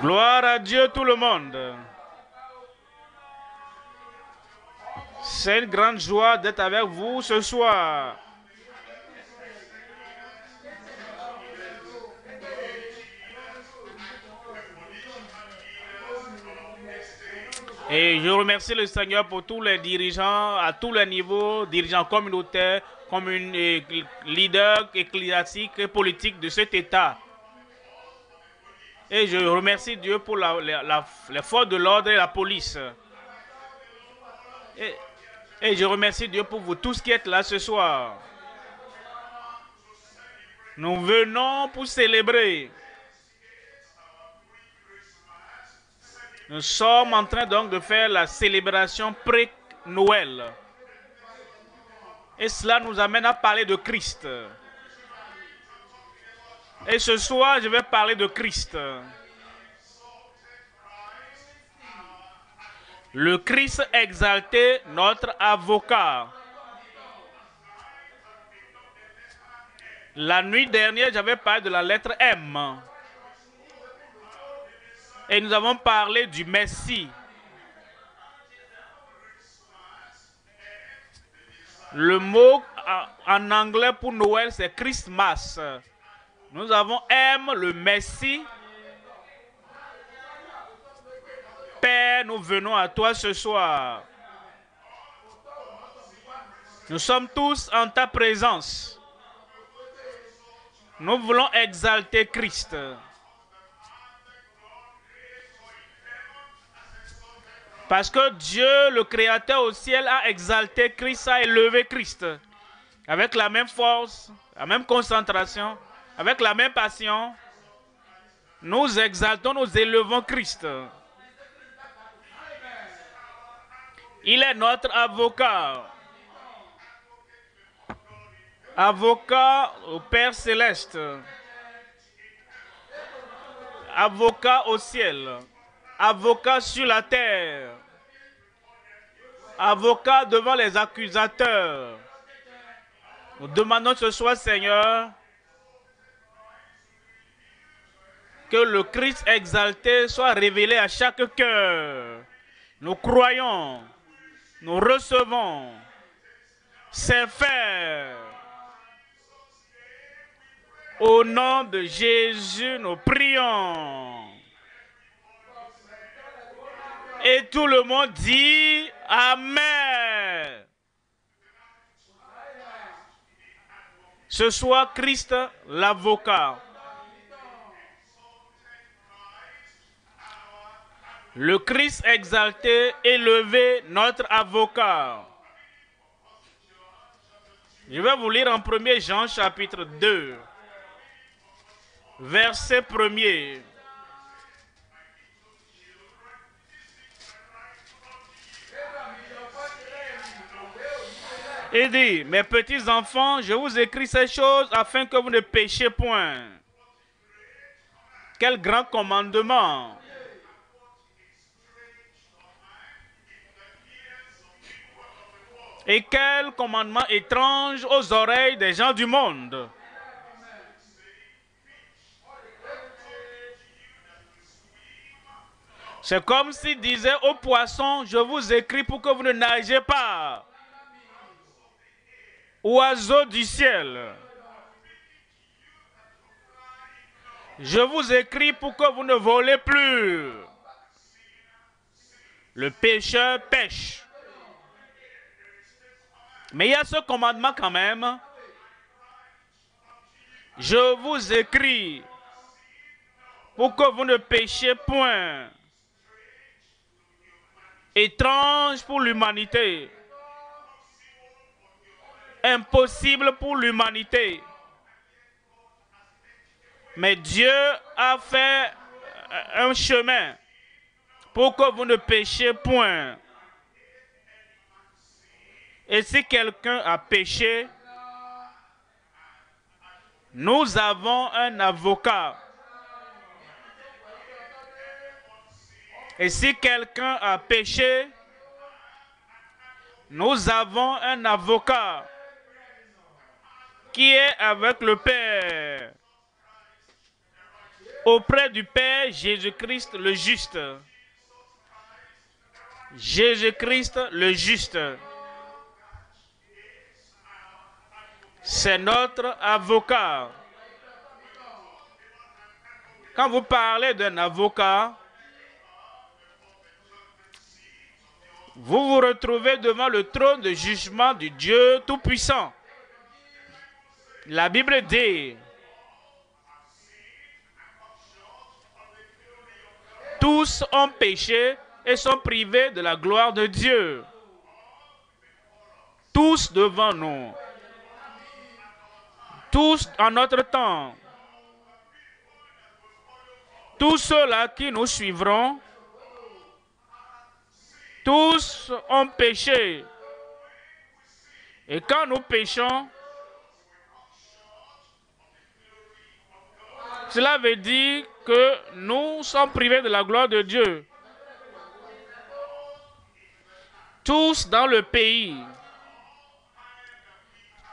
Gloire à Dieu tout le monde. C'est une grande joie d'être avec vous ce soir. Et je remercie le Seigneur pour tous les dirigeants à tous les niveaux, dirigeants communautaires, leaders ecclésiastiques et politiques de cet État. Et je remercie Dieu pour les forces de l'ordre et la police. Et je remercie Dieu pour vous tous qui êtes là ce soir. Nous venons pour célébrer. Nous sommes en train donc de faire la célébration pré-Noël. Et cela nous amène à parler de Christ. Et ce soir, je vais parler de Christ. Le Christ exalté, notre avocat. La nuit dernière, j'avais parlé de la lettre M. Et nous avons parlé du Messie. Le mot en anglais pour Noël, c'est Christmas. Nous avons M, le Messie. Père, nous venons à toi ce soir. Nous sommes tous en ta présence. Nous voulons exalter Christ. Parce que Dieu, le Créateur au ciel, a exalté Christ, a élevé Christ. Avec la même force, la même concentration, avec la même passion, nous exaltons, nous élevons Christ. Il est notre avocat. Avocat au Père Céleste. Avocat au ciel. Avocat sur la terre. Avocat devant les accusateurs. Nous demandons ce soir, Seigneur, que le Christ exalté soit révélé à chaque cœur. Nous croyons, nous recevons. C'est fait. Au nom de Jésus, nous prions. Et tout le monde dit Amen. Ce soir, Christ, l'avocat. Le Christ exalté, élevé, notre avocat. Je vais vous lire en 1 Jean chapitre 2, verset 1er. Il dit, mes petits enfants, je vous écris ces choses afin que vous ne péchiez point. Quel grand commandement! Et quel commandement étrange aux oreilles des gens du monde! C'est comme s'il disait aux poissons, je vous écris pour que vous ne nagez pas. Oiseaux du ciel, je vous écris pour que vous ne volez plus. Le pécheur pêche. Mais il y a ce commandement quand même. Je vous écris pour que vous ne péchiez point. Étrange pour l'humanité. Impossible pour l'humanité. Mais Dieu a fait un chemin pour que vous ne péchiez point. Et si quelqu'un a péché, nous avons un avocat. Et si quelqu'un a péché, nous avons un avocat qui est avec le Père. auprès du Père Jésus-Christ le juste. Jésus-Christ le juste. C'est notre avocat. Quand vous parlez d'un avocat, vous vous retrouvez devant le trône de jugement du Dieu Tout-Puissant. La Bible dit, tous ont péché et sont privés de la gloire de Dieu. Tous devant nous. Tous en notre temps. Tous ceux-là qui nous suivront, tous ont péché. Et quand nous péchons, cela veut dire que nous sommes privés de la gloire de Dieu. Tous dans le pays,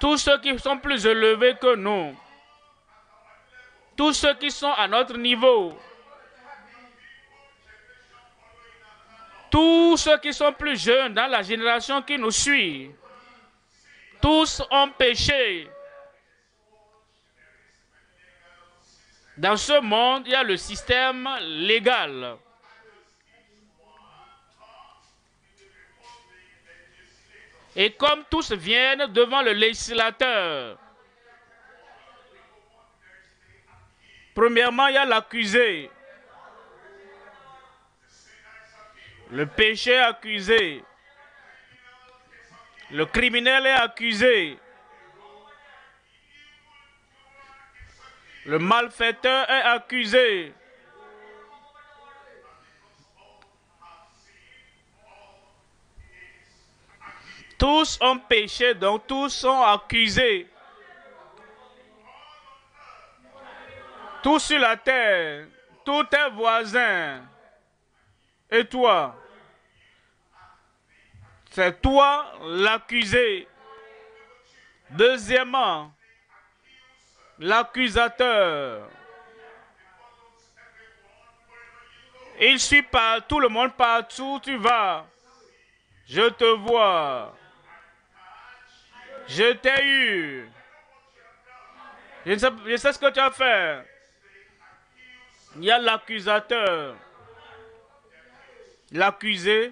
tous ceux qui sont plus élevés que nous, tous ceux qui sont à notre niveau, tous ceux qui sont plus jeunes dans la génération qui nous suit, tous ont péché. Dans ce monde, il y a le système légal. Et comme tous viennent devant le législateur, premièrement, il y a l'accusé. Le péché est accusé. Le criminel est accusé. Le malfaiteur est accusé. Tous ont péché, donc tous sont accusés. Tous sur la terre, tous tes voisins. Et toi? C'est toi l'accusé. Deuxièmement, l'accusateur. Il suit par tout le monde partout où tu vas. Je te vois. Je t'ai eu. Je sais ce que tu as fait. Il y a l'accusateur. L'accusé.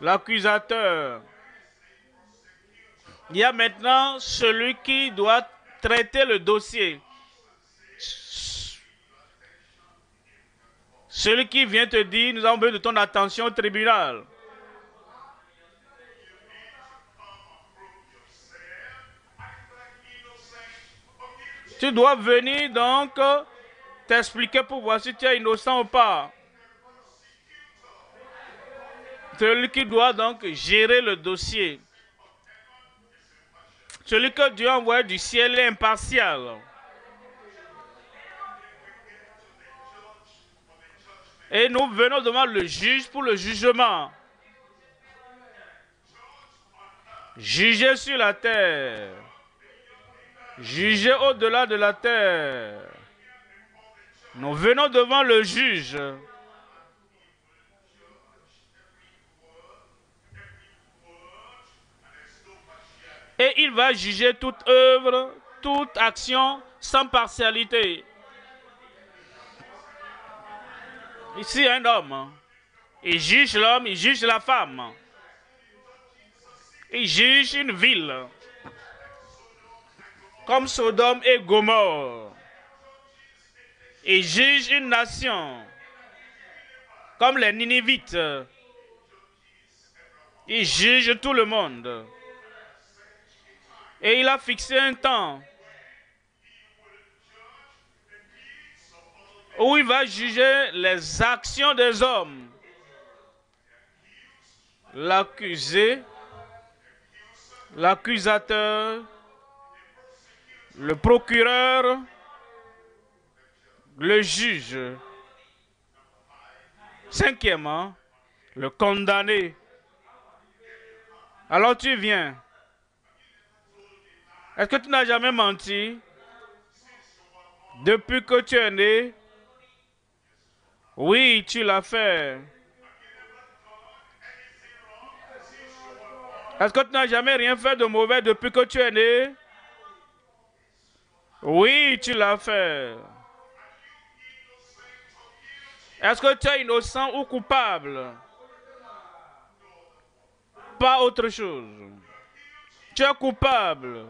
L'accusateur. Il y a maintenant celui qui doit traiter le dossier. Celui qui vient te dire, nous avons besoin de ton attention au tribunal. Tu dois venir donc t'expliquer pour voir si tu es innocent ou pas. Celui qui doit donc gérer le dossier. Celui que Dieu a envoyé du ciel est impartial. Et nous venons devant le juge pour le jugement. Juger sur la terre. Juger au-delà de la terre. Nous venons devant le juge. Et il va juger toute œuvre, toute action sans partialité. Ici, un homme, il juge l'homme, il juge la femme. Il juge une ville, comme Sodome et Gomorrhe. Il juge une nation, comme les Ninivites. Il juge tout le monde. Et il a fixé un temps où il va juger les actions des hommes. L'accusé, l'accusateur, le procureur, le juge. Cinquièmement, le condamné. Alors tu viens. Est-ce que tu n'as jamais menti? Depuis que tu es né, oui, tu l'as fait. Est-ce que tu n'as jamais rien fait de mauvais depuis que tu es né? Oui, tu l'as fait. Est-ce que tu es innocent ou coupable? Pas autre chose. Tu es coupable.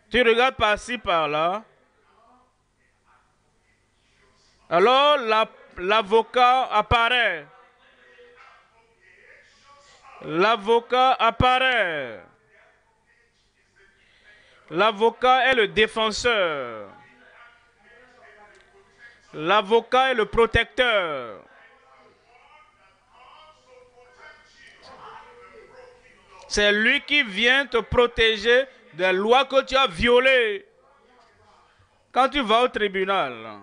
Tu regardes par-ci, par-là. Alors, l'avocat apparaît. L'avocat apparaît. L'avocat est le défenseur. L'avocat est le protecteur. C'est lui qui vient te protéger des lois que tu as violées. Quand tu vas au tribunal,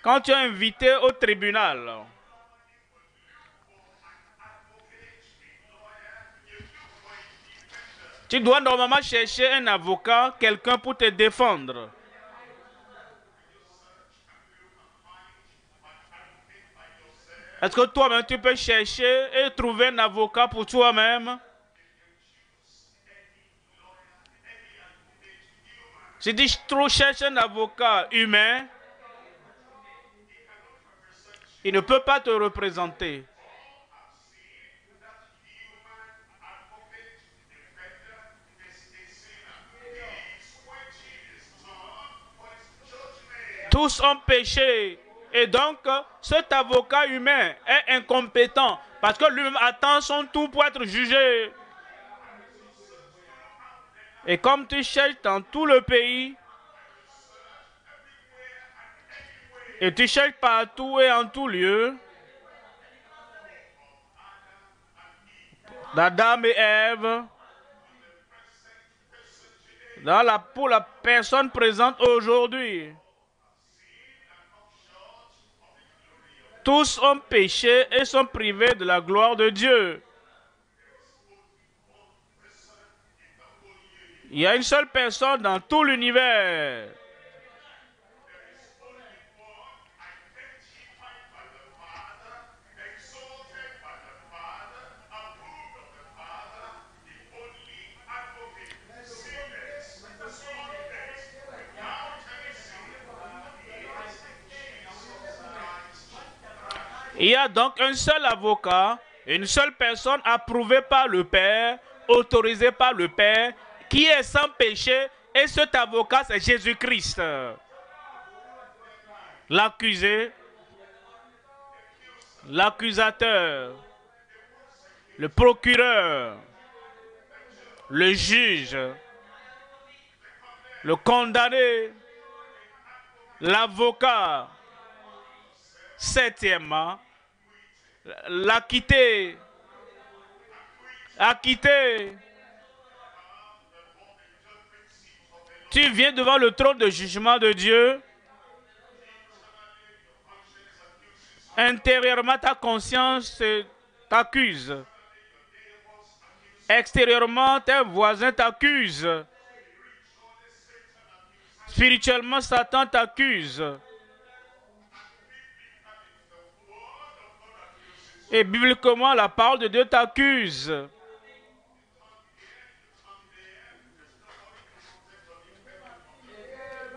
quand tu es invité au tribunal, tu dois normalement chercher un avocat, quelqu'un pour te défendre. Est-ce que toi-même tu peux chercher et trouver un avocat pour toi-même? Si tu cherches un avocat humain, il ne peut pas te représenter. Tous ont péché. Et donc, cet avocat humain est incompétent parce que lui-même attend son tour pour être jugé. Et comme tu cherches dans tout le pays, et tu cherches partout et en tout lieu, d'Adam et Ève, pour la personne présente aujourd'hui, tous ont péché et sont privés de la gloire de Dieu. Il y a une seule personne dans tout l'univers. Il y a donc un seul avocat, une seule personne approuvée par le Père, autorisée par le Père, qui est sans péché, et cet avocat, c'est Jésus-Christ. L'accusé, l'accusateur, le procureur, le juge, le condamné, l'avocat. Septièmement, l'acquitté. Acquitté. Tu viens devant le trône de jugement de Dieu. Intérieurement, ta conscience t'accuse. Extérieurement, tes voisins t'accusent. Spirituellement, Satan t'accuse. Et bibliquement, la parole de Dieu t'accuse.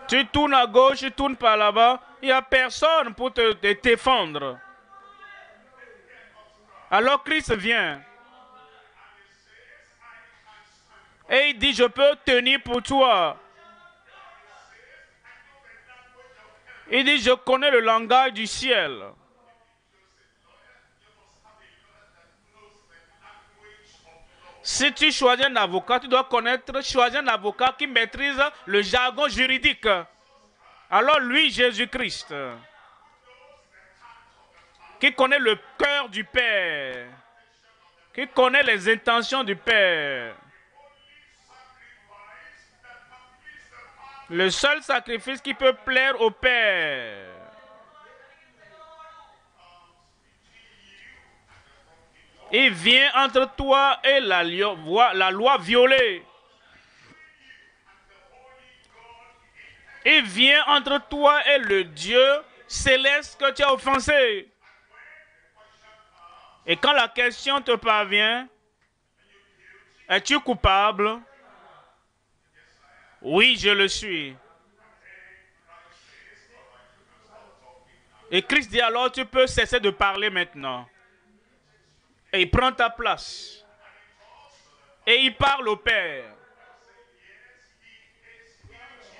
Tu tournes à gauche, tu tournes par là-bas, il n'y a personne pour te défendre. Alors Christ vient. Et il dit, je peux tenir pour toi. Il dit, je connais le langage du ciel. Si tu choisis un avocat, tu dois choisir un avocat qui maîtrise le jargon juridique. Alors lui, Jésus-Christ, qui connaît le cœur du Père, qui connaît les intentions du Père. Le seul sacrifice qui peut plaire au Père. Il vient entre toi et la loi violée. Il vient entre toi et le Dieu céleste que tu as offensé. Et quand la question te parvient, es-tu coupable? Oui, je le suis. Et Christ dit alors, tu peux cesser de parler maintenant. Et il prend ta place. Et il parle au Père.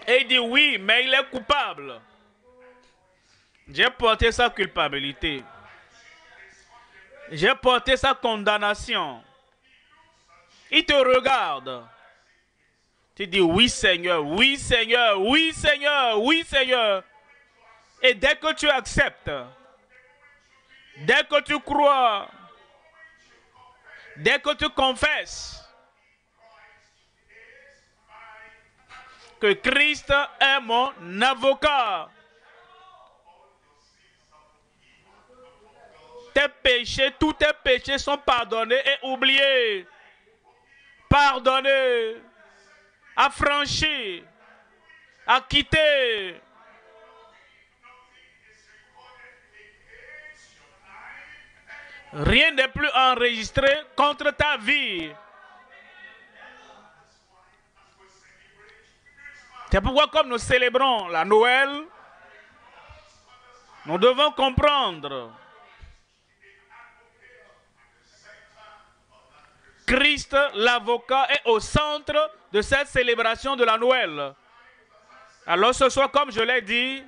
Et il dit oui, mais il est coupable. J'ai porté sa culpabilité. J'ai porté sa condamnation. Il te regarde. Tu dis oui Seigneur, oui Seigneur, oui Seigneur, oui Seigneur. Et dès que tu acceptes, dès que tu crois, dès que tu confesses que Christ est mon avocat, tes péchés, tous tes péchés sont pardonnés et oubliés. Pardonnés, affranchis, acquittés. Rien n'est plus enregistré contre ta vie. C'est pourquoi comme nous célébrons la Noël, nous devons comprendre Christ, l'avocat, est au centre de cette célébration de la Noël. Alors ce soir, comme je l'ai dit,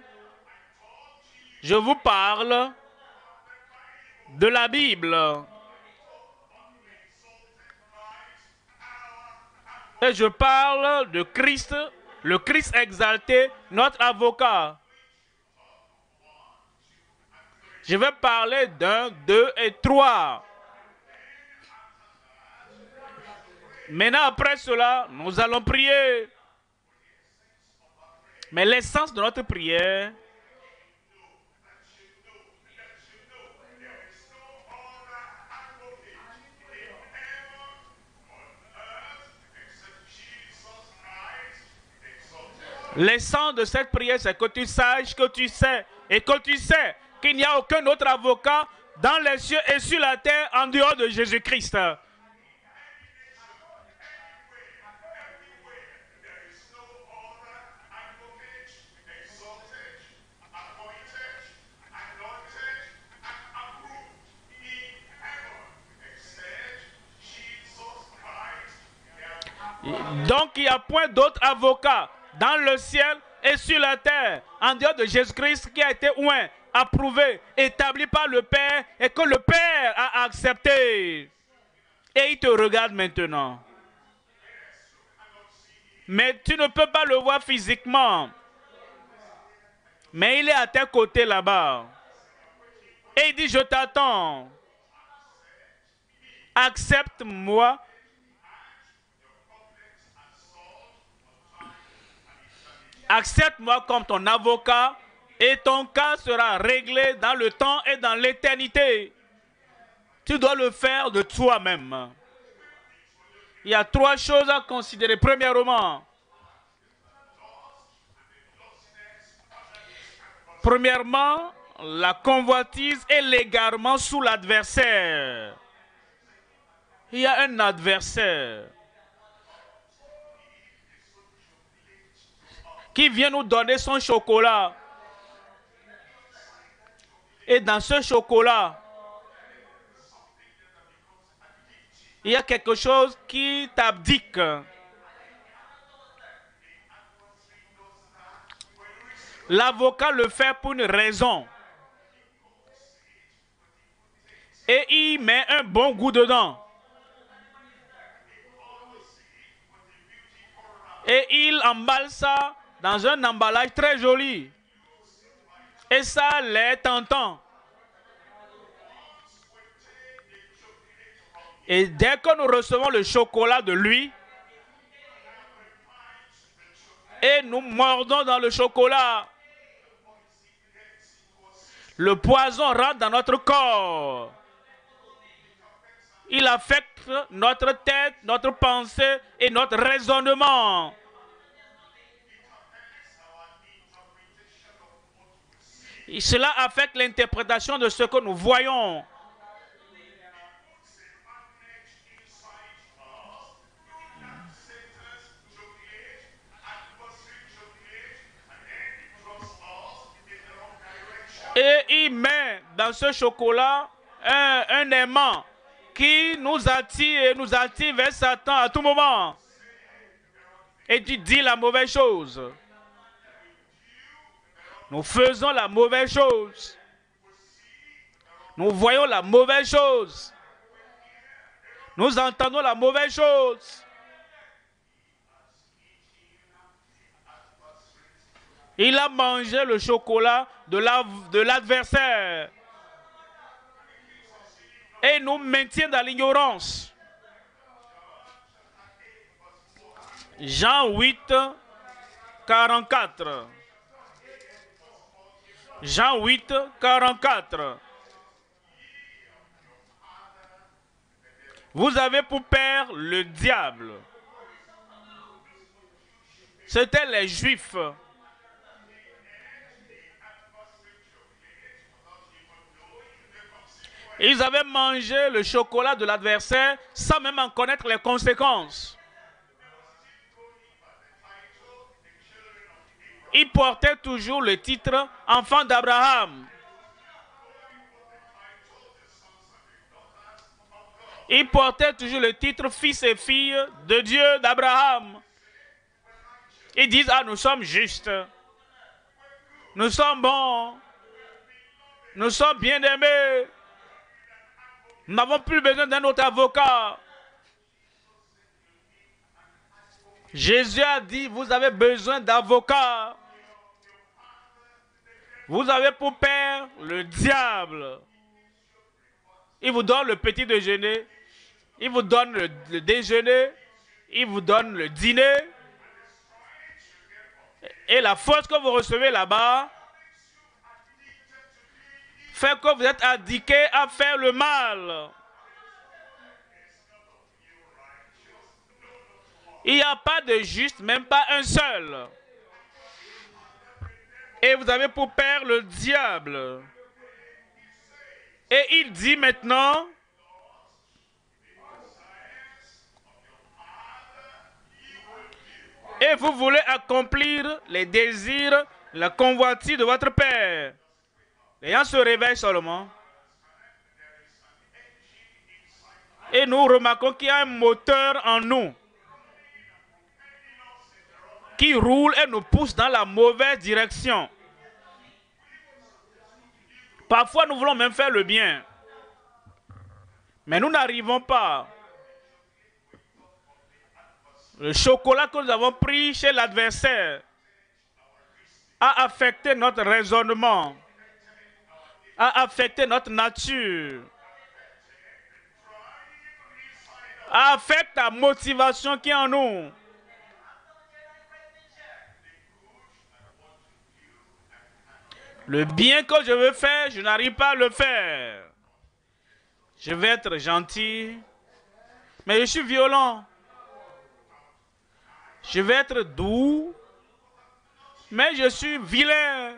je vous parle de la Bible. Et je parle de Christ, le Christ exalté, notre avocat. Je vais parler d'un, deux et trois. Maintenant, après cela, nous allons prier. Mais l'essence de notre prière, l'essence de cette prière, c'est que tu saches, que tu sais, et que tu sais qu'il n'y a aucun autre avocat dans les cieux et sur la terre en dehors de Jésus-Christ. Donc il n'y a point d'autre avocat dans le ciel et sur la terre en dehors de Jésus-Christ qui a été oint, approuvé, établi par le Père et que le Père a accepté. Et il te regarde maintenant. Mais tu ne peux pas le voir physiquement. Mais il est à tes côtés là-bas. Et il dit, je t'attends. Accepte-moi. Accepte-moi comme ton avocat et ton cas sera réglé dans le temps et dans l'éternité. Tu dois le faire de toi-même. Il y a trois choses à considérer. Premièrement, la convoitise est légalement sous l'adversaire. Il y a un adversaire qui vient nous donner son chocolat. Et dans ce chocolat, il y a quelque chose qui t'abdique. L'avocat le fait pour une raison. Et il met un bon goût dedans. Et il emballe ça dans un emballage très joli. Et ça l'est tentant. Et dès que nous recevons le chocolat de lui, et nous mordons dans le chocolat, le poison rentre dans notre corps. Il affecte notre tête, notre pensée et notre raisonnement. Et cela affecte l'interprétation de ce que nous voyons. Et il met dans ce chocolat un aimant qui nous attire vers Satan à tout moment. Et tu dis la mauvaise chose. Nous faisons la mauvaise chose. Nous voyons la mauvaise chose. Nous entendons la mauvaise chose. Il a mangé le chocolat de l'adversaire. Et nous maintient dans l'ignorance. Jean 8, 44. Jean 8, 44. Vous avez pour père le diable. C'étaient les Juifs. Ils avaient mangé le chocolat de l'adversaire sans même en connaître les conséquences. Ils portaient toujours le titre « Enfant d'Abraham ». Ils portaient toujours le titre « Fils et filles de Dieu d'Abraham ». Ils disent « Ah, nous sommes justes. Nous sommes bons. Nous sommes bien-aimés. Nous n'avons plus besoin d'un autre avocat. » Jésus a dit, vous avez besoin d'avocat. Vous avez pour père le diable. Il vous donne le petit déjeuner. Il vous donne le déjeuner. Il vous donne le dîner. Et la force que vous recevez là-bas fait que vous êtes addiqué à faire le mal. Il n'y a pas de juste, même pas un seul. Et vous avez pour père le diable. Et il dit maintenant, et vous voulez accomplir les désirs, la convoitise de votre père. Les gens se réveillent seulement. Et nous remarquons qu'il y a un moteur en nous qui roule et nous pousse dans la mauvaise direction. Parfois, nous voulons même faire le bien. Mais nous n'arrivons pas. Le chocolat que nous avons pris chez l'adversaire a affecté notre raisonnement, a affecté notre nature, a affecté la motivation qui est en nous. Le bien que je veux faire, je n'arrive pas à le faire. Je vais être gentil, mais je suis violent. Je vais être doux, mais je suis vilain.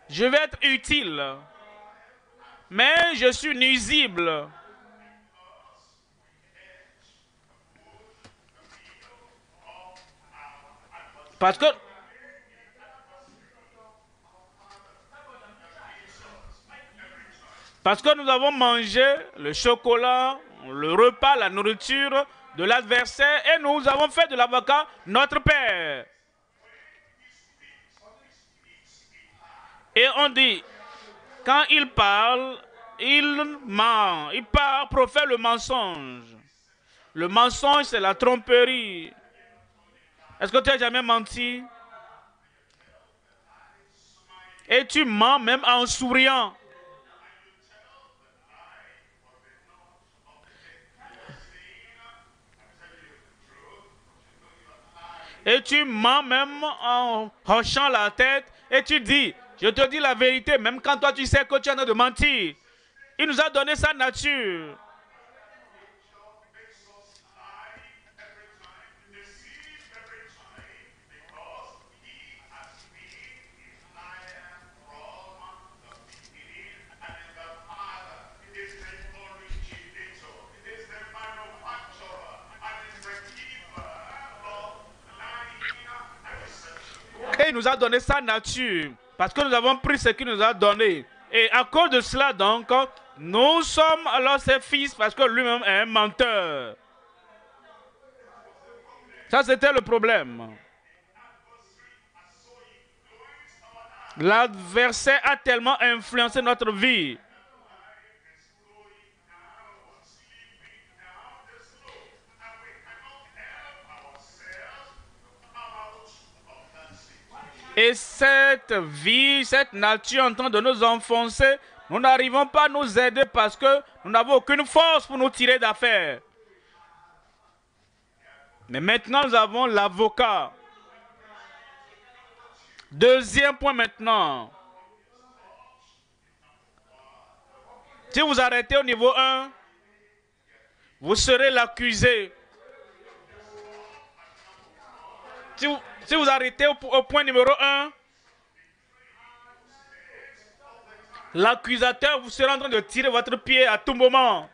Je vais être utile, mais je suis nuisible. Parce que nous avons mangé le chocolat, le repas, la nourriture de l'adversaire et nous avons fait de l'avocat notre père. Et on dit, quand il parle, il ment, il parle, profère le mensonge. Le mensonge, c'est la tromperie. Est-ce que tu as jamais menti? Et tu mens même en souriant. Et tu mens même en hochant la tête et tu dis, je te dis la vérité, même quand toi tu sais que tu es en train de mentir. Il nous a donné sa nature. Et il nous a donné sa nature. Parce que nous avons pris ce qu'il nous a donné. Et à cause de cela, donc, nous sommes alors ses fils parce que lui-même est un menteur. Ça, c'était le problème. L'adversaire a tellement influencé notre vie. Et cette vie, cette nature en train de nous enfoncer, nous n'arrivons pas à nous aider parce que nous n'avons aucune force pour nous tirer d'affaire. Mais maintenant, nous avons l'avocat. Deuxième point maintenant. Si vous arrêtez au niveau 1, vous serez l'accusé. Si vous arrêtez au point numéro 1, l'accusateur vous sera en train de tirer votre pied à tout moment.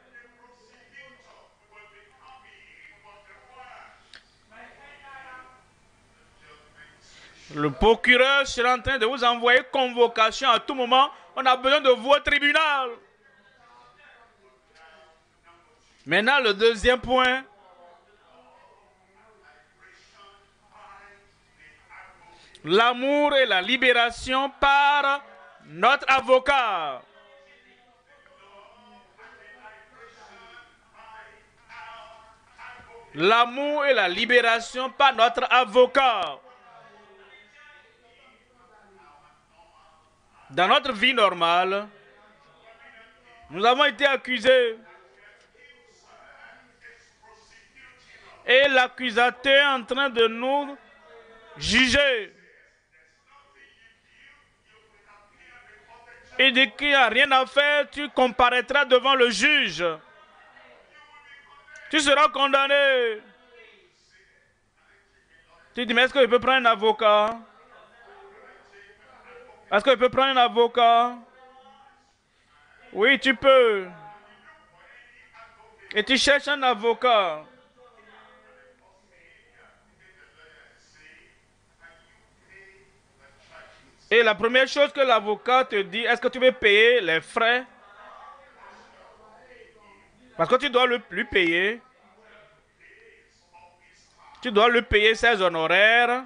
Le procureur sera en train de vous envoyer convocation à tout moment. On a besoin de vous au tribunal. Maintenant, le deuxième point. L'amour et la libération par notre avocat. L'amour et la libération par notre avocat. Dans notre vie normale, nous avons été accusés. Et l'accusateur est en train de nous juger. Il dit qu'il n'y a rien à faire, tu comparaîtras devant le juge. Tu seras condamné. Tu dis, mais est-ce que je peux prendre un avocat? Est-ce que je peux prendre un avocat? Oui, tu peux. Et tu cherches un avocat. Et la première chose que l'avocat te dit, est-ce que tu veux payer les frais? Parce que tu dois lui payer. Tu dois lui payer ses honoraires.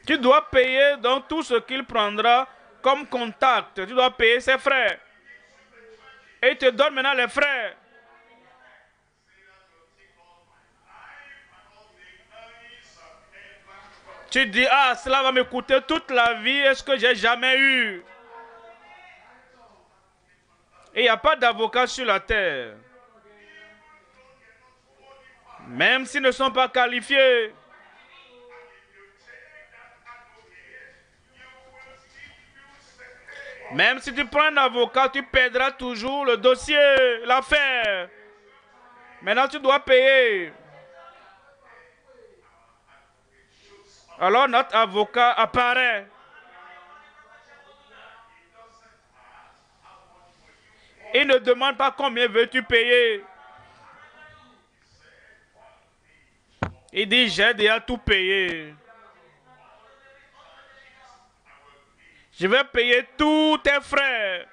Tu dois payer donc tout ce qu'il prendra comme contact. Tu dois payer ses frais. Et il te donne maintenant les frais. Tu dis, ah, cela va me coûter toute la vie, est-ce que j'ai jamais eu? Et il n'y a pas d'avocat sur la terre. Même s'ils ne sont pas qualifiés. Même si tu prends un avocat, tu perdras toujours le dossier, l'affaire. Maintenant, tu dois payer. Alors, notre avocat apparaît. Il ne demande pas combien veux-tu payer. Il dit, j'ai déjà tout payé. Je vais payer tous tes frais.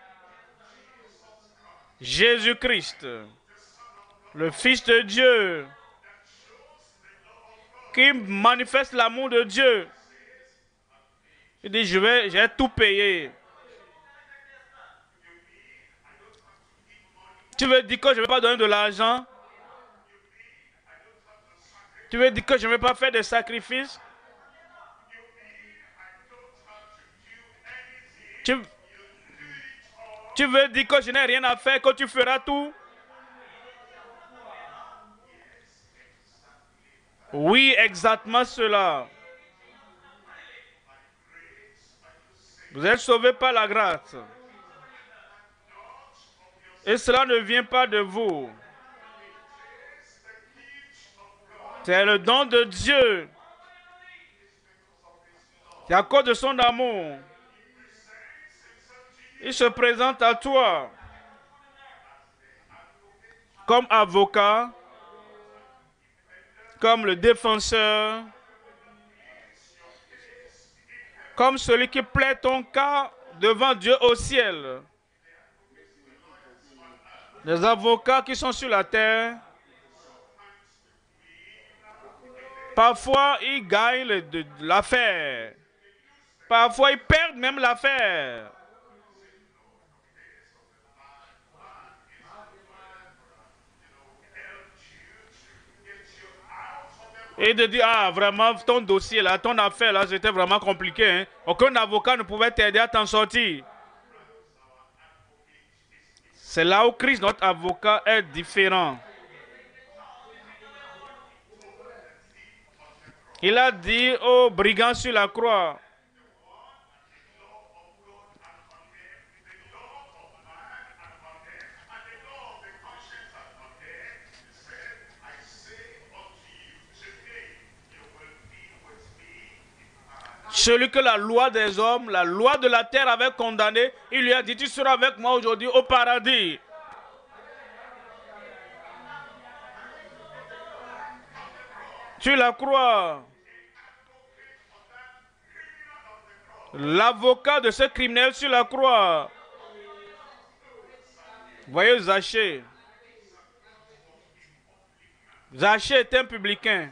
Jésus-Christ, le Fils de Dieu, qui manifeste l'amour de Dieu. Il dit, j'ai tout payé. Tu veux dire que je ne vais pas donner de l'argent? Tu veux dire que je ne vais pas faire de sacrifices? Tu veux dire que je n'ai rien à faire, que tu feras tout? Oui, exactement cela. Vous êtes sauvés par la grâce. Et cela ne vient pas de vous. C'est le don de Dieu. C'est à cause de son amour. Il se présente à toi comme avocat comme le défenseur, comme celui qui plaide ton cas devant Dieu au ciel. Les avocats qui sont sur la terre, parfois ils gagnent l'affaire, parfois ils perdent même l'affaire. Et de dire, ah vraiment, ton dossier là, ton affaire là, c'était vraiment compliqué. Hein? Aucun avocat ne pouvait t'aider à t'en sortir. C'est là où Christ, notre avocat, est différent. Il a dit aux brigands sur la croix, celui que la loi des hommes, la loi de la terre avait condamné, il lui a dit, tu seras avec moi aujourd'hui au paradis. Sur la croix, l'avocat de ce criminel sur la croix. Voyez Zachée. Zachée est un publicain.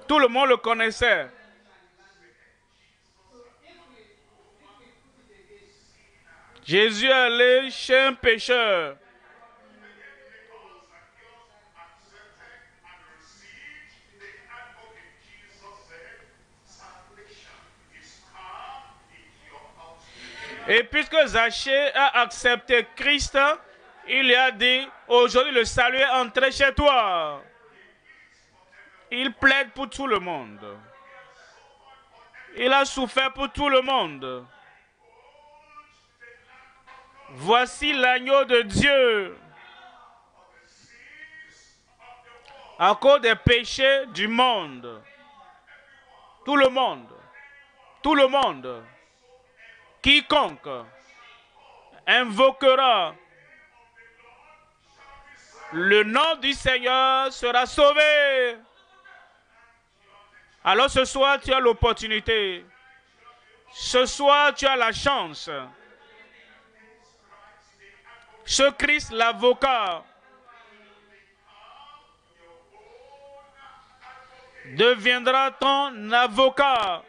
Tout le monde le connaissait. Jésus est allé chez un pécheur. Et puisque Zachée a accepté Christ, il lui a dit, aujourd'hui le salut est entré chez toi. Il plaide pour tout le monde. Il a souffert pour tout le monde. Voici l'agneau de Dieu. À cause des péchés du monde. Tout le monde. Tout le monde. Quiconque invoquera le nom du Seigneur sera sauvé. Alors ce soir, tu as l'opportunité. Ce soir, tu as la chance. Ce Christ, l'avocat, deviendra ton avocat.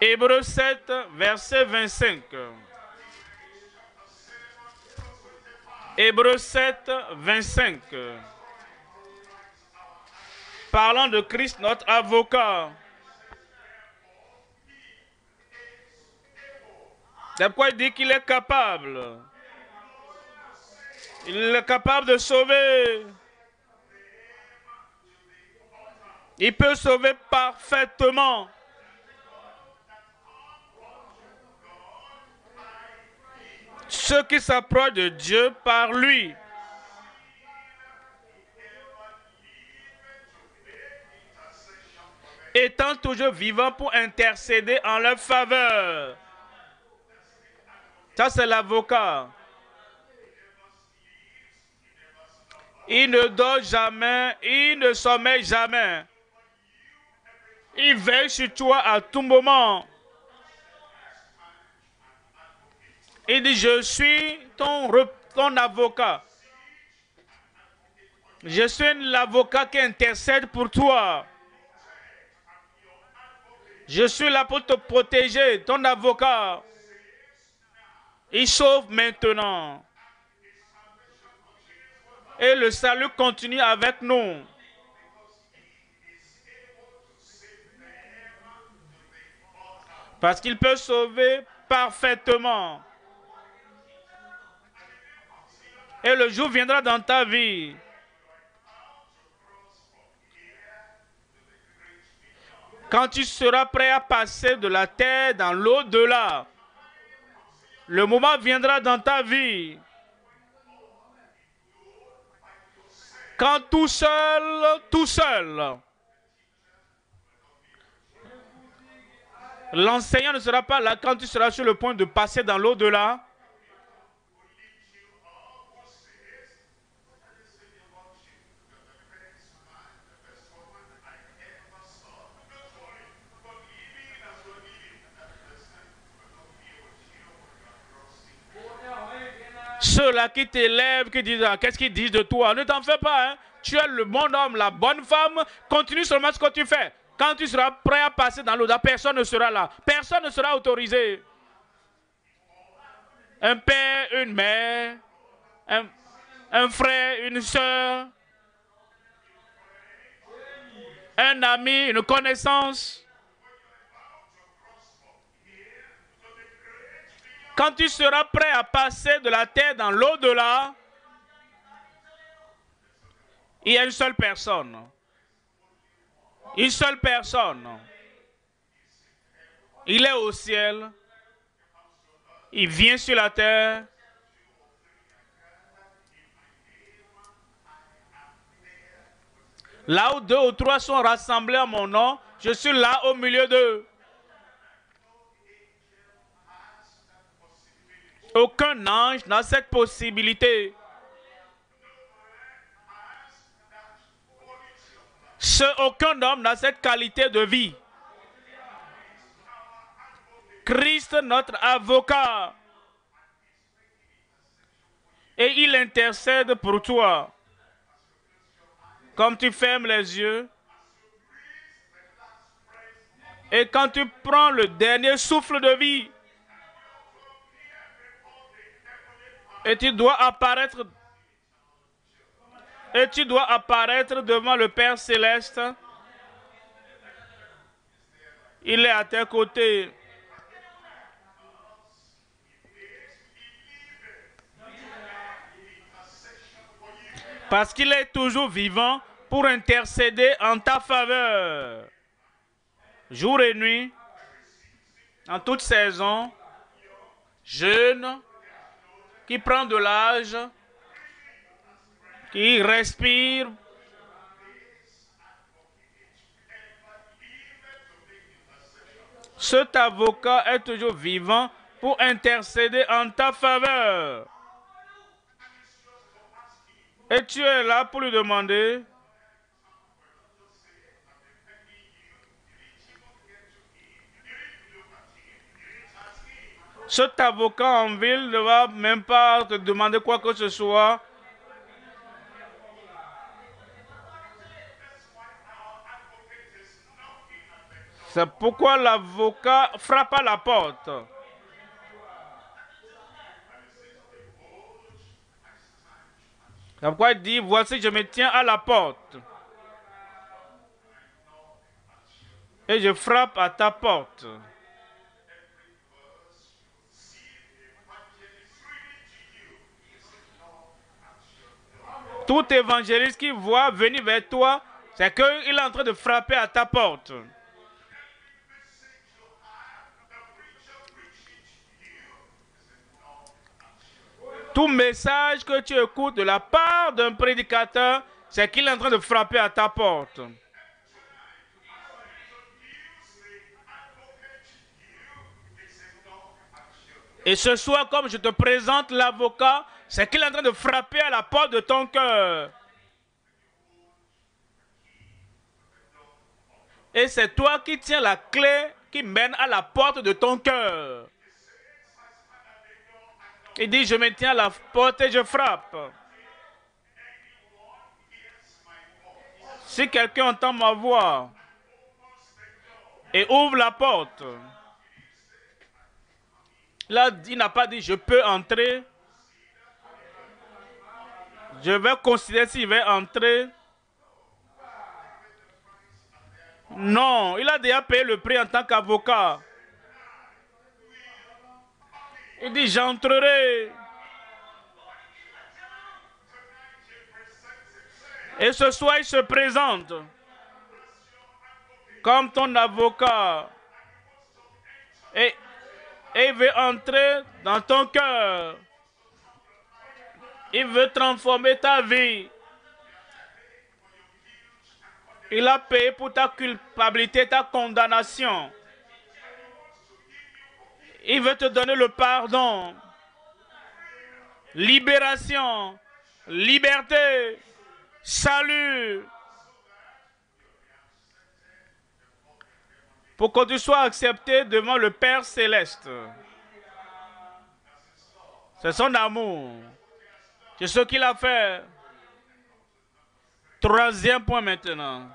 Hébreux 7, verset 25. Hébreux 7, 25. Parlant de Christ, notre avocat. C'est pourquoi il dit qu'il est capable. Il est capable de sauver. Il peut sauver parfaitement. Ceux qui s'approchent de Dieu par lui. Étant toujours vivants pour intercéder en leur faveur. Ça, c'est l'avocat. Il ne dort jamais, il ne sommeille jamais. Il veille sur toi à tout moment. Il dit, je suis ton avocat. Je suis l'avocat qui intercède pour toi. Je suis là pour te protéger, ton avocat. Il sauve maintenant. Et le salut continue avec nous. Parce qu'il peut sauver parfaitement. Et le jour viendra dans ta vie. Quand tu seras prêt à passer de la terre dans l'au-delà, le moment viendra dans ta vie. Quand tout seul, l'enseignant ne sera pas là quand tu seras sur le point de passer dans l'au-delà. Ceux-là qui t'élèvent, qui disent, ah, qu'est-ce qu'ils disent de toi? Ne t'en fais pas. Hein? Tu es le bon homme, la bonne femme. Continue seulement ce que tu fais. Quand tu seras prêt à passer dans l'au-delà, personne ne sera là. Personne ne sera autorisé. Un père, une mère, un frère, une soeur, un ami, une connaissance. Quand tu seras prêt à passer de la terre dans l'au-delà, il y a une seule personne. Une seule personne. Il est au ciel. Il vient sur la terre. Là où 2 ou 3 sont rassemblés à mon nom, je suis là au milieu d'eux. Aucun ange n'a cette possibilité. Aucun homme n'a cette qualité de vie. Christ, notre avocat. Et il intercède pour toi. Comme tu fermes les yeux. Et quand tu prends le dernier souffle de vie. Et tu dois apparaître. Et tu dois apparaître devant le Père Céleste. Il est à tes côtés. Parce qu'il est toujours vivant pour intercéder en ta faveur. Jour et nuit, en toute saison, jeune, qui prend de l'âge, qui respire. Cet avocat est toujours vivant pour intercéder en ta faveur. Et tu es là pour lui demander. Cet avocat en ville ne va même pas te demander quoi que ce soit. C'est pourquoi l'avocat frappe à la porte. C'est pourquoi il dit, voici, je me tiens à la porte. Et je frappe à ta porte. Tout évangéliste qui voit venir vers toi, c'est qu'il est en train de frapper à ta porte. Tout message que tu écoutes de la part d'un prédicateur, c'est qu'il est en train de frapper à ta porte. Et ce soir, comme je te présente l'avocat, c'est qu'il est en train de frapper à la porte de ton cœur. Et c'est toi qui tiens la clé qui mène à la porte de ton cœur. Il dit, je me tiens à la porte et je frappe. Si quelqu'un entend ma voix et ouvre la porte, là, il n'a pas dit, je peux entrer. Je vais considérer s'il va entrer. Non, il a déjà payé le prix en tant qu'avocat. Il dit, j'entrerai. Et ce soir, il se présente comme ton avocat. Et il veut entrer dans ton cœur. Il veut transformer ta vie. Il a payé pour ta culpabilité, ta condamnation. Il veut te donner le pardon. Libération, liberté, salut. Pour que tu sois accepté devant le Père Céleste. C'est son amour. C'est ce qu'il a fait. Troisième point maintenant.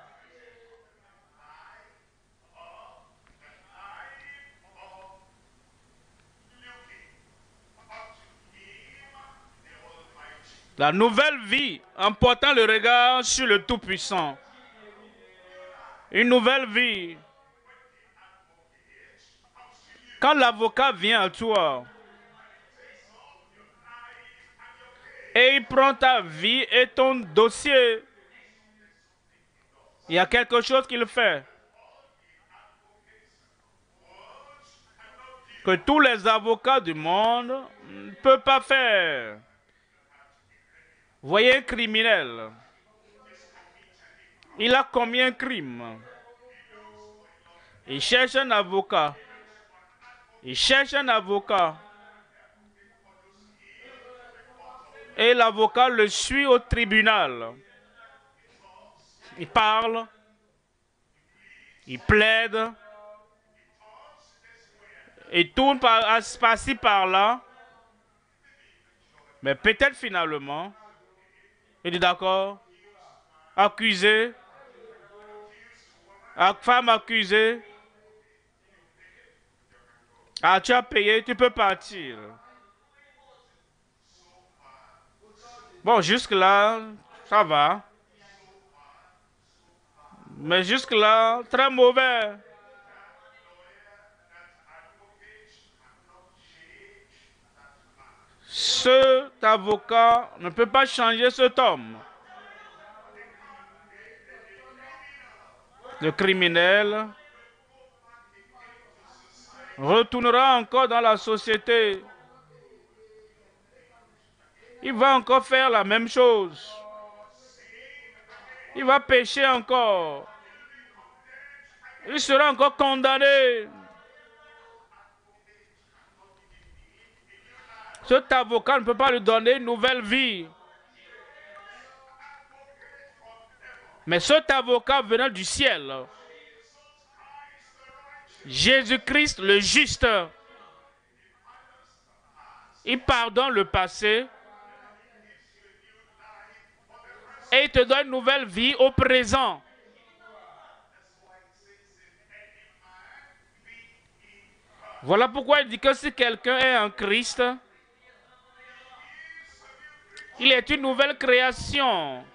La nouvelle vie en portant le regard sur le Tout-Puissant. Une nouvelle vie. Quand l'avocat vient à toi et il prend ta vie et ton dossier, il y a quelque chose qu'il fait que tous les avocats du monde ne peuvent pas faire. Voyez un criminel. Il a commis un crime. Il cherche un avocat. Il cherche un avocat. Et l'avocat le suit au tribunal. Il parle. Il plaide. Il tourne par-ci par-là. Mais peut-être finalement, il dit d'accord. Accusé. Femme accusée. Ah, tu as payé, tu peux partir. Bon, jusque-là, ça va. Mais jusque-là, très mauvais. Cet avocat ne peut pas changer cet homme. Le criminel retournera encore dans la société. Il va encore faire la même chose. Il va pécher encore. Il sera encore condamné. Cet avocat ne peut pas lui donner une nouvelle vie. Mais cet avocat venant du ciel, Jésus-Christ le juste, il pardonne le passé et il te donne une nouvelle vie au présent. Voilà pourquoi il dit que si quelqu'un est en Christ, il est une nouvelle création.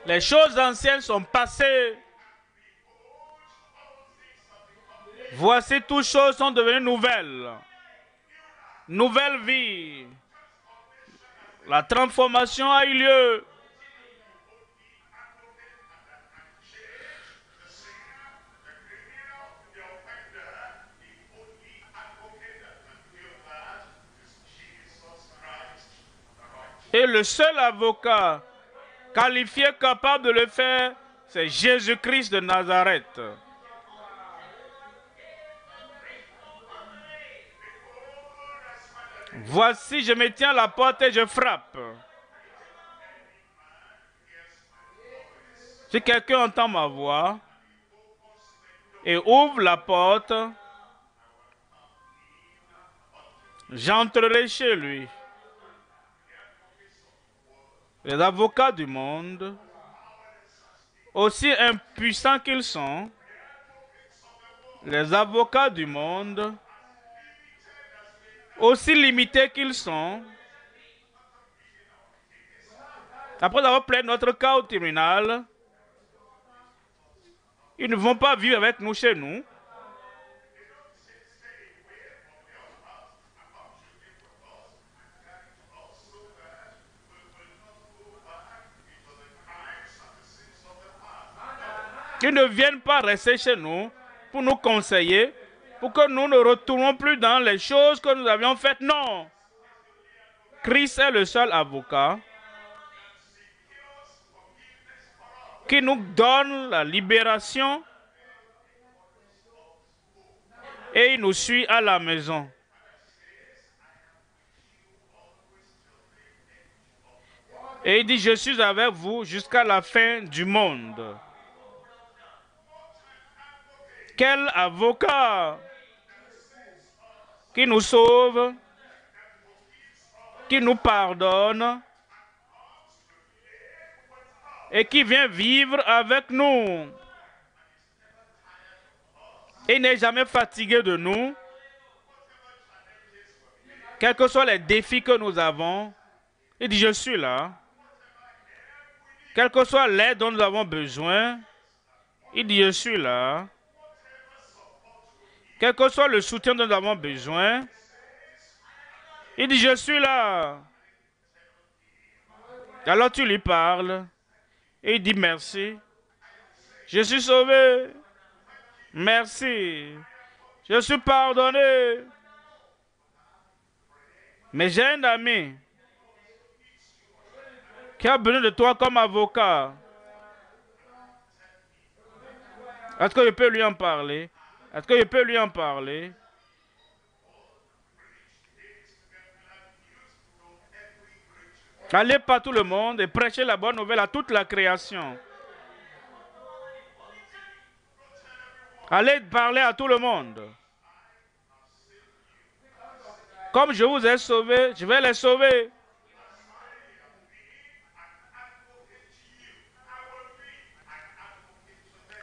Les choses anciennes sont passées. Voici, toutes choses sont devenues nouvelles. Nouvelle vie. La transformation a eu lieu. Et le seul avocat qualifié, capable de le faire, c'est Jésus-Christ de Nazareth. Voici, je me tiens à la porte et je frappe. Si quelqu'un entend ma voix et ouvre la porte, j'entrerai chez lui. Les avocats du monde, aussi impuissants qu'ils sont, les avocats du monde, aussi limités qu'ils sont, après avoir plaidé notre cas au tribunal, ils ne vont pas vivre avec nous chez nous. Qu'ils ne viennent pas rester chez nous pour nous conseiller, pour que nous ne retournons plus dans les choses que nous avions faites. Non. Christ est le seul avocat qui nous donne la libération et il nous suit à la maison. Et il dit, je suis avec vous jusqu'à la fin du monde. Quel avocat qui nous sauve, qui nous pardonne et qui vient vivre avec nous. Il n'est jamais fatigué de nous. Quels que soient les défis que nous avons, il dit, je suis là. Quelle que soit l'aide dont nous avons besoin, il dit, je suis là. Quel que soit le soutien dont nous avons besoin, il dit, je suis là. Alors tu lui parles et il dit, merci. Je suis sauvé. Merci. Je suis pardonné. Mais j'ai un ami qui a besoin de toi comme avocat. Est-ce que je peux lui en parler? Est-ce que je peux lui en parler? Allez par tout le monde et prêchez la bonne nouvelle à toute la création. Allez parler à tout le monde. Comme je vous ai sauvés, je vais les sauver.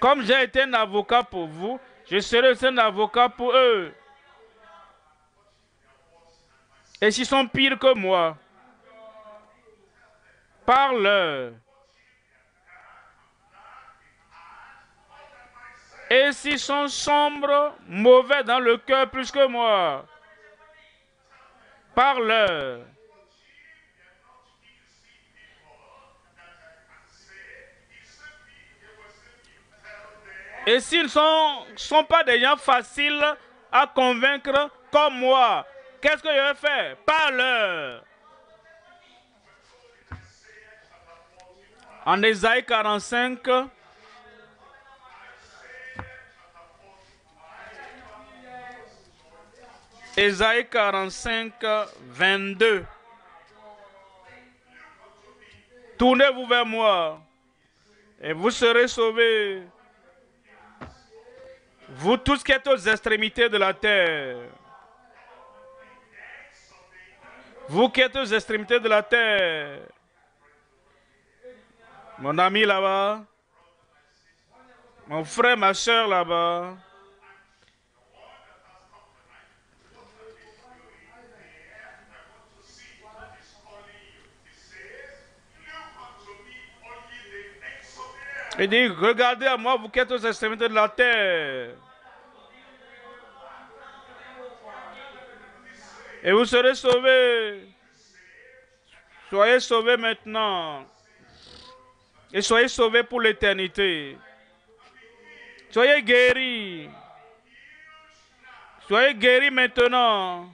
Comme j'ai été un avocat pour vous, je serai aussi un avocat pour eux. Et s'ils sont pires que moi, parle-leur. Et s'ils sont sombres, mauvais dans le cœur plus que moi, parle-leur. Et s'ils ne sont pas des gens faciles à convaincre comme moi, qu'est-ce que je vais faire? Parle-leur. En Ésaïe 45, Ésaïe 45, 22. Tournez-vous vers moi et vous serez sauvés. Vous tous qui êtes aux extrémités de la terre. Vous qui êtes aux extrémités de la terre. Mon ami là-bas. Mon frère, ma soeur là-bas. Il dit, regardez à moi, vous qui êtes aux extrémités de la terre. Et vous serez sauvés. Soyez sauvés maintenant. Et soyez sauvés pour l'éternité. Soyez guéris. Soyez guéris maintenant.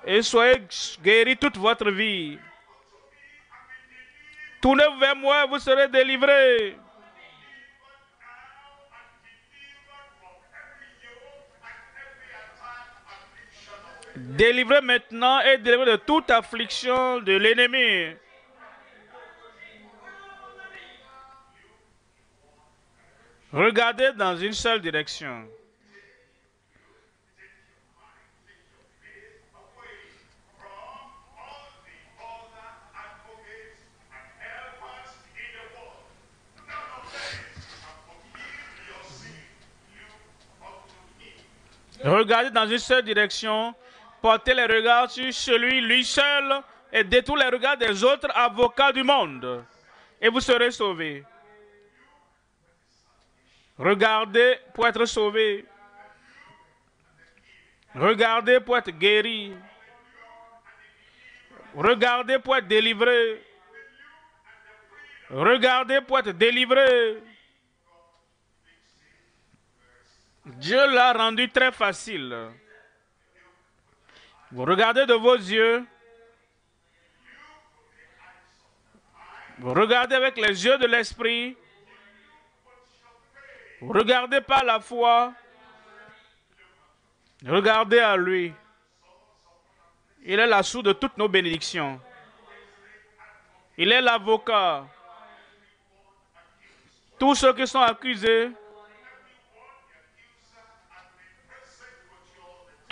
Et soyez guéris toute votre vie. Tournez-vous vers moi, vous serez délivrés. Délivrez maintenant et délivrez de toute affliction de l'ennemi. Regardez dans une seule direction. Regardez dans une seule direction. Portez les regards sur celui, lui seul, et détournez les regards des autres avocats du monde. Et vous serez sauvés. Regardez pour être sauvés. Regardez pour être guéris. Regardez pour être délivrés. Regardez pour être délivrés. Dieu l'a rendu très facile. Vous regardez de vos yeux. Vous regardez avec les yeux de l'esprit. Vous regardez par la foi. Regardez à lui. Il est la source de toutes nos bénédictions. Il est l'avocat. Tous ceux qui sont accusés,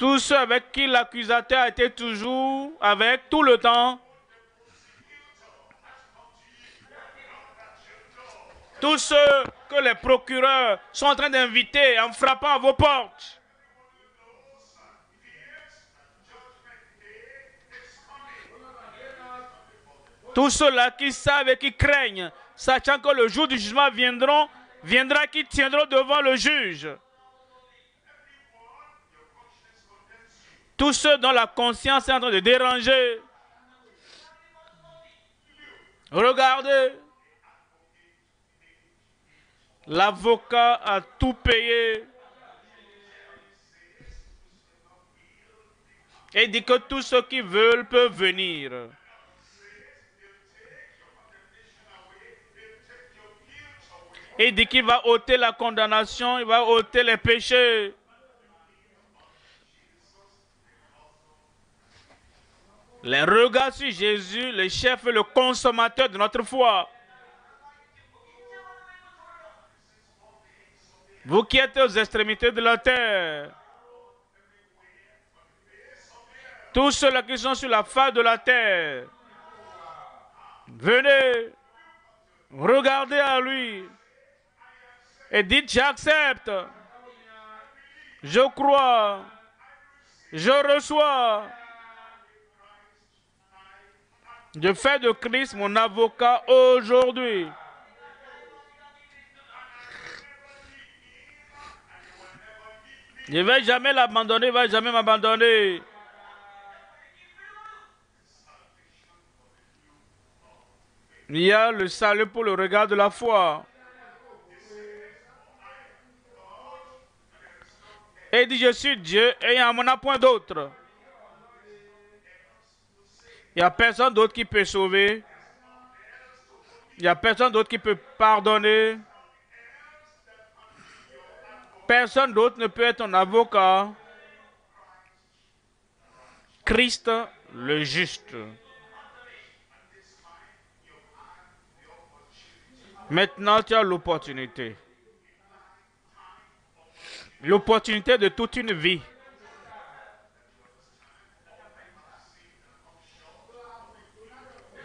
Tous ceux avec qui l'accusateur était toujours avec tout le temps. Tous ceux que les procureurs sont en train d'inviter en frappant à vos portes. Tous ceux-là qui savent et qui craignent, sachant que le jour du jugement viendra qui tiendront devant le juge. Tous ceux dont la conscience est en train de déranger. Regardez. L'avocat a tout payé. Et dit que tous ceux qui veulent peuvent venir. Et il dit qu'il va ôter la condamnation, il va ôter les péchés. Les regards sur Jésus, le chef et le consommateur de notre foi. Vous qui êtes aux extrémités de la terre. Tous ceux-là qui sont sur la face de la terre. Venez, regardez à lui. Et dites, j'accepte. Je crois. Je reçois. Je fais de Christ mon avocat aujourd'hui. Je ne vais jamais l'abandonner, il ne va jamais m'abandonner. Il y a le salut pour le regard de la foi. Et il dit, je suis Dieu et il n'y en a point d'autre. Il n'y a personne d'autre qui peut sauver. Il n'y a personne d'autre qui peut pardonner. Personne d'autre ne peut être ton avocat. Christ le juste. Maintenant, tu as l'opportunité. L'opportunité de toute une vie.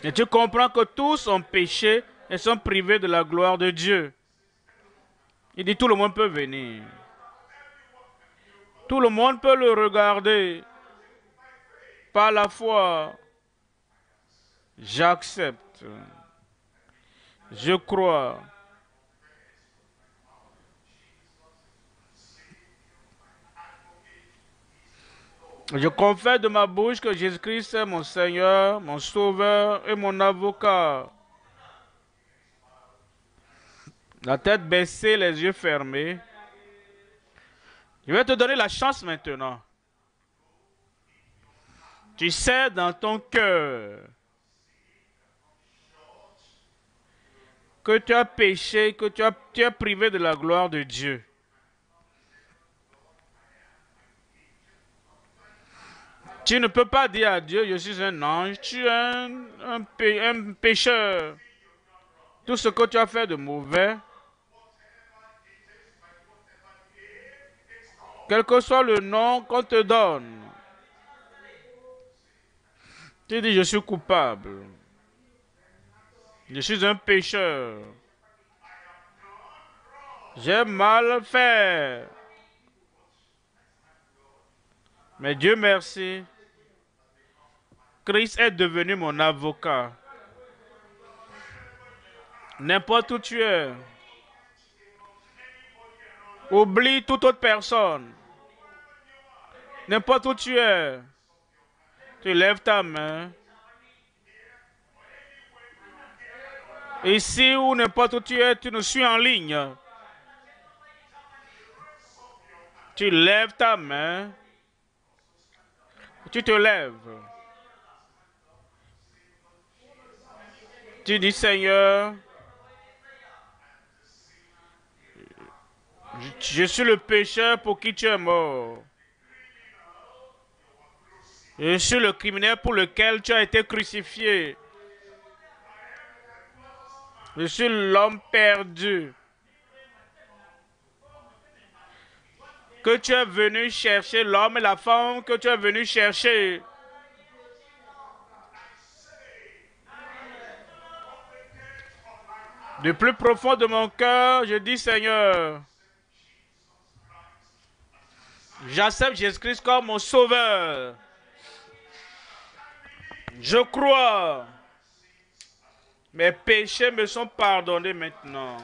Et tu comprends que tous ont péché et sont privés de la gloire de Dieu. Il dit tout le monde peut venir. Tout le monde peut le regarder. Par la foi, j'accepte. Je crois. Je confesse de ma bouche que Jésus-Christ est mon Seigneur, mon Sauveur et mon avocat. La tête baissée, les yeux fermés. Je vais te donner la chance maintenant. Tu sais dans ton cœur que tu as péché, que tu es privé de la gloire de Dieu. Tu ne peux pas dire à Dieu, je suis un ange, tu es un pécheur. Tout ce que tu as fait de mauvais, quel que soit le nom qu'on te donne, tu dis, je suis coupable. Je suis un pécheur. J'ai mal fait. Mais Dieu merci, Christ est devenu mon avocat. N'importe où tu es, oublie toute autre personne. N'importe où tu es, tu lèves ta main. Ici ou n'importe où tu es, tu nous suis en ligne. Tu lèves ta main. Tu te lèves. Tu dis, Seigneur, je suis le pécheur pour qui tu es mort. Je suis le criminel pour lequel tu as été crucifié. Je suis l'homme perdu. que tu es venu chercher, l'homme et la femme que tu es venu chercher. Du plus profond de mon cœur, je dis Seigneur, j'accepte Jésus-Christ comme mon sauveur. Je crois. Mes péchés me sont pardonnés maintenant.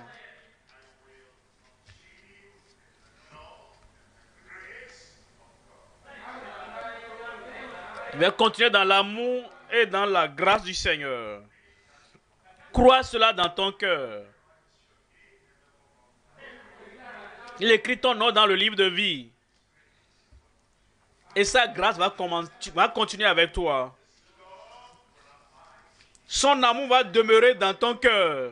Je vais continuer dans l'amour et dans la grâce du Seigneur. Crois cela dans ton cœur. Il écrit ton nom dans le livre de vie. Et sa grâce va continuer avec toi. Son amour va demeurer dans ton cœur.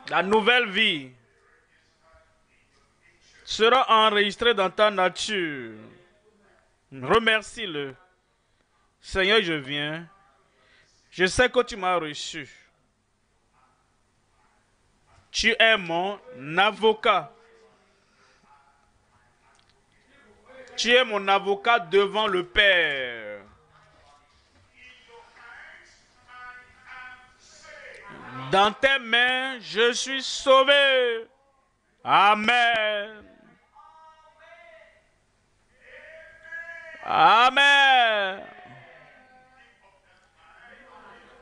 La nouvelle vie sera enregistrée dans ta nature. Remercie-le. Seigneur, je viens. Je sais que tu m'as reçu. Tu es mon avocat. Tu es mon avocat devant le Père. Dans tes mains, je suis sauvé. Amen. Amen.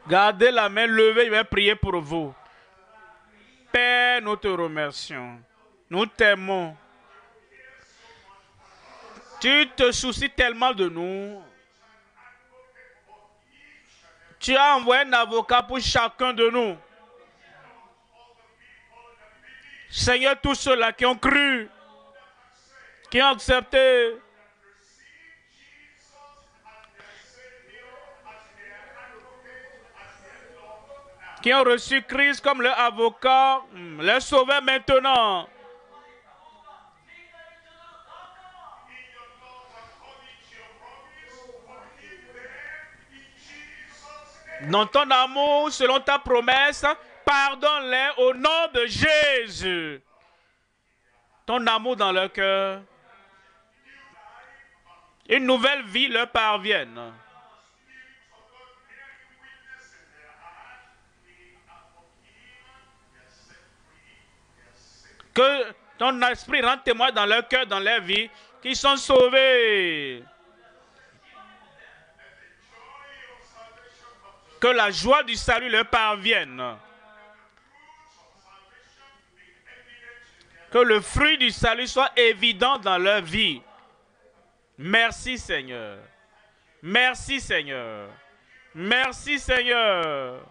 Gardez la main levée, je vais prier pour vous. Père, nous te remercions. Nous t'aimons. Tu te soucies tellement de nous. Tu as envoyé un avocat pour chacun de nous. Seigneur, tous ceux-là qui ont cru, qui ont accepté, qui ont reçu Christ comme leur avocat, leur sauveur maintenant. Dans ton amour, selon ta promesse, pardonne-les au nom de Jésus. Ton amour dans leur cœur. Une nouvelle vie leur parvienne. Que ton esprit rende témoin dans leur cœur, dans leur vie, qu'ils sont sauvés. Que la joie du salut leur parvienne. Que le fruit du salut soit évident dans leur vie. Merci Seigneur. Merci Seigneur. Merci Seigneur.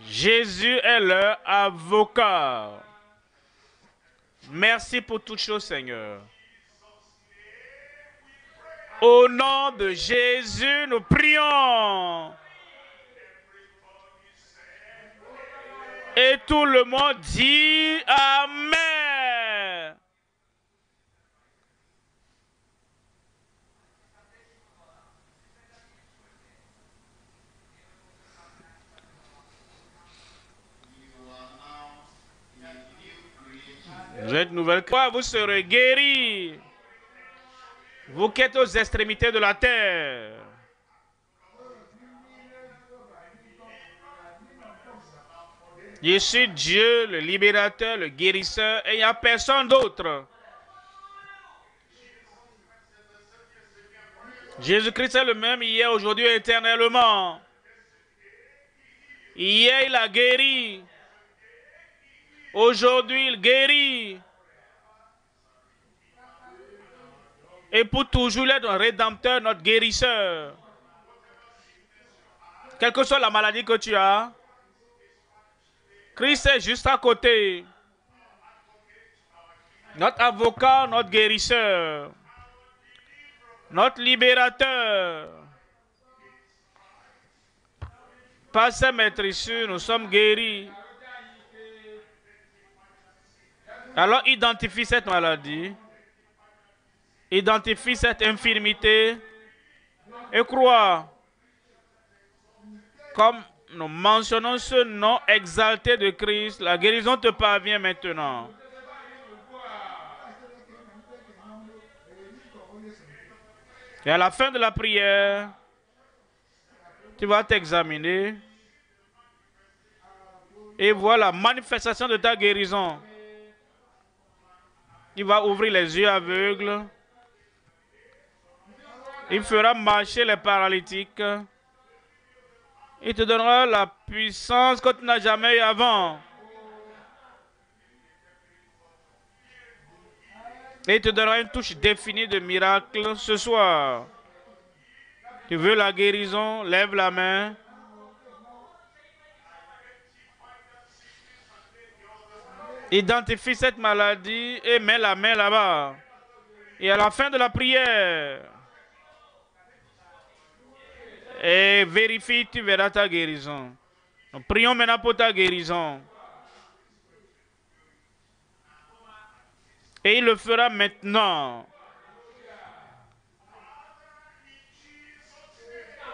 Jésus est leur avocat. Merci pour toutes choses Seigneur. Au nom de Jésus, nous prions. Et tout le monde dit Amen. Vous êtes nouvelle croix, vous serez guéris. Vous qui êtes aux extrémités de la terre. Je suis Dieu, le libérateur, le guérisseur, et il n'y a personne d'autre. Jésus-Christ est le même hier, aujourd'hui, éternellement. Hier, il a guéri. Aujourd'hui, il guérit. Et pour toujours, il est notre rédempteur, notre guérisseur. Quelle que soit la maladie que tu as, Christ est juste à côté. Notre avocat, notre guérisseur. Notre libérateur. Par sa maîtrise, nous sommes guéris. Alors identifie cette maladie. Identifie cette infirmité. Et crois. Comme nous mentionnons ce nom exalté de Christ, la guérison te parvient maintenant. Et à la fin de la prière, tu vas t'examiner et voir la manifestation de ta guérison. Il va ouvrir les yeux aveugles. Il fera marcher les paralytiques. Il te donnera la puissance que tu n'as jamais eu avant. Et il te donnera une touche définie de miracle ce soir. Tu veux la guérison? Lève la main. Identifie cette maladie et mets la main là-bas. Et à la fin de la prière, et vérifie, tu verras ta guérison. Nous prions maintenant pour ta guérison. Et il le fera maintenant.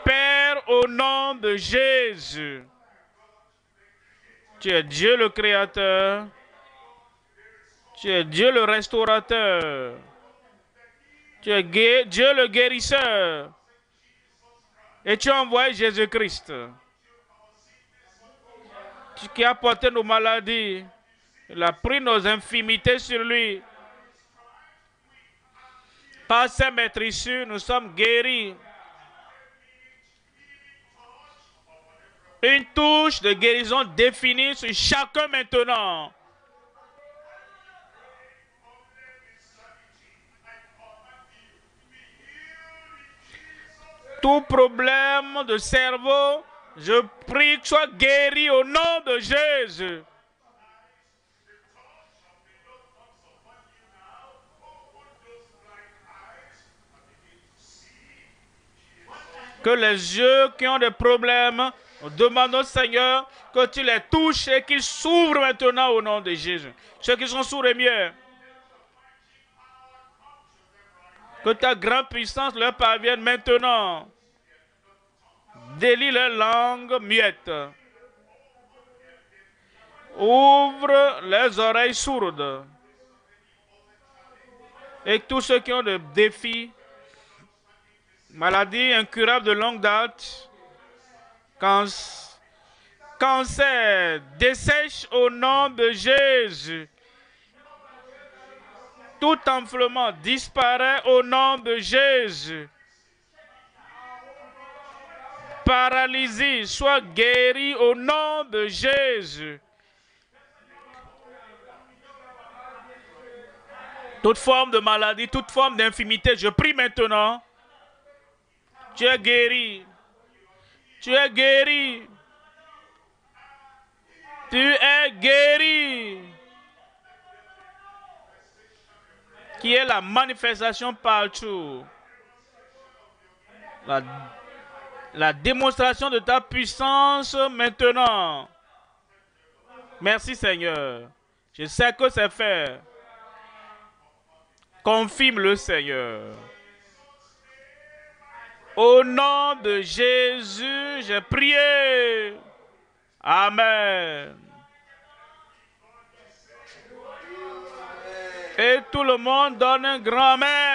Père, au nom de Jésus, tu es Dieu le Créateur. Tu es Dieu le restaurateur. Tu es Dieu le guérisseur. Et tu as envoyé Jésus-Christ, qui a porté nos maladies. Il a pris nos infirmités sur lui. Par ses maîtrisures, nous sommes guéris. Une touche de guérison définie sur chacun maintenant. Tout problème de cerveau, je prie que soit guéri au nom de Jésus. Que les yeux qui ont des problèmes, nous demandons, Seigneur, que tu les touches et qu'ils s'ouvrent maintenant au nom de Jésus. Ceux qui sont sourds et muets, que ta grande puissance leur parvienne maintenant. Délie leur langue muette. Ouvre les oreilles sourdes. Et tous ceux qui ont des défis, maladies incurables de longue date, cancer, dessèche au nom de Jésus. Tout enflement disparaît au nom de Jésus. Paralysie, soit guérie au nom de Jésus. Toute forme de maladie, toute forme d'infirmité, je prie maintenant. Tu es guéri. Tu es guéri. Tu es guéri. Qui est la manifestation partout. La démonstration de ta puissance maintenant. Merci Seigneur. Je sais que c'est fait. Confirme-le Seigneur. Au nom de Jésus, j'ai prié. Amen. Et tout le monde donne un grand amen.